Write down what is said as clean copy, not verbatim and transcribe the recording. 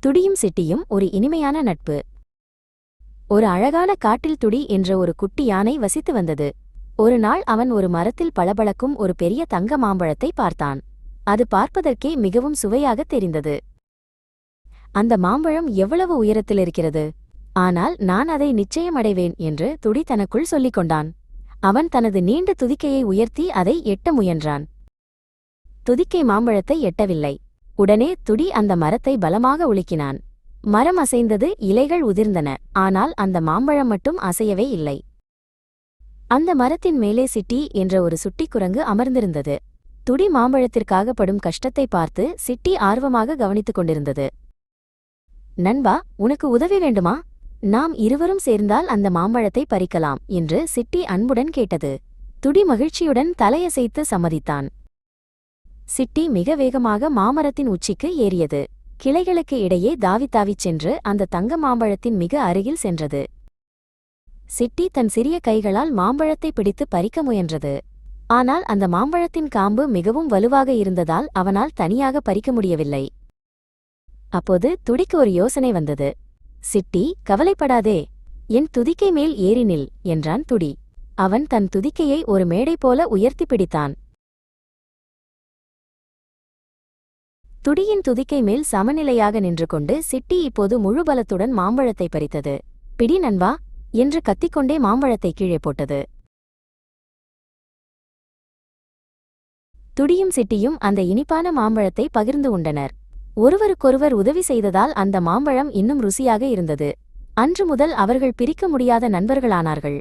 துடியும் சிட்டியும் ஒரு இனிமையான நட்பு. ஒரு அழகான காட்டில் துடி என்ற ஒரு குட்டி யானை வசித்து வந்தது. ஒரு நாள் அவன் ஒரு மரத்தில் பளபளக்கும் ஒரு பெரிய தங்க மாம்பழத்தை பார்த்தான். அது பார்ப்பதற்கே மிகவும் சுவையாக தெரிந்தது. அந்த மாம்பழம் எவ்வளவு உயரத்தில் இருக்கிறது, ஆனால் நான் அதை நிச்சயம் அடைவேன் என்று துடி தனக்குள் சொல்லிக் கொண்டான். அவன் தனது நீண்ட துதிக்கையை உயர்த்தி அதை எட்ட முயன்றான். துதிக்கை மாம்பழத்தை எட்டவில்லை. உடனே துடி அந்த மரத்தை பலமாக உலுக்கினான். மரம் அசைந்தது, இலைகள் உதிர்ந்தன. ஆனால் அந்த மாம்பழம் மட்டும் அசையவே இல்லை. அந்த மரத்தின் மேலே சிட்டி என்ற ஒரு சுட்டிக் குரங்கு அமர்ந்திருந்தது. துடி மாம்பழத்திற்காக படும் கஷ்டத்தை பார்த்து சிட்டி ஆர்வமாக கவனித்துக் கொண்டிருந்தது. நண்பா, உனக்கு உதவி வேண்டுமா? நாம் இருவரும் சேர்ந்தால் அந்த மாம்பழத்தை பறிக்கலாம் என்று சிட்டி அன்புடன் கேட்டது. துடி மகிழ்ச்சியுடன் தலையசைத்து சம்மதித்தான். சிட்டி மிக வேகமாக மாமரத்தின் உச்சிக்கு ஏறியது. கிளைகளுக்கு இடையே தாவித்தாவிச் சென்று அந்த தங்க மாம்பழத்தின் மிக அருகில் சென்றது. சிட்டி தன் சிறிய கைகளால் மாம்பழத்தை பிடித்து பறிக்க முயன்றது. ஆனால் அந்த மாம்பழத்தின் காம்பு மிகவும் வலுவாக இருந்ததால் அவனால் தனியாக பறிக்க முடியவில்லை. அப்போது துடிக்கு ஒரு யோசனை வந்தது. சிட்டி, கவலைப்படாதே, என் துதிக்கை மேல் ஏறி நில் என்றான் துடி. அவன் தன் துதிக்கையை ஒரு மேடை போல உயர்த்தி பிடித்தான். துடியின் துதிக்கை மேல் சமநிலையாக நின்று கொண்டு சிட்டி இப்போது முழு பலத்துடன் மாம்பழத்தை பறித்தது. பிடி நண்பா என்று கத்திக்கொண்டே மாம்பழத்தை கீழே போட்டது. துடியும் சிட்டியும் அந்த இனிப்பான மாம்பழத்தை பகிர்ந்து உண்டனர். ஒருவருக்கொருவர் உதவி செய்ததால் அந்த மாம்பழம் இன்னும் ருசியாக இருந்தது. அன்று முதல் அவர்கள் பிரிக்க முடியாத நண்பர்களானார்கள்.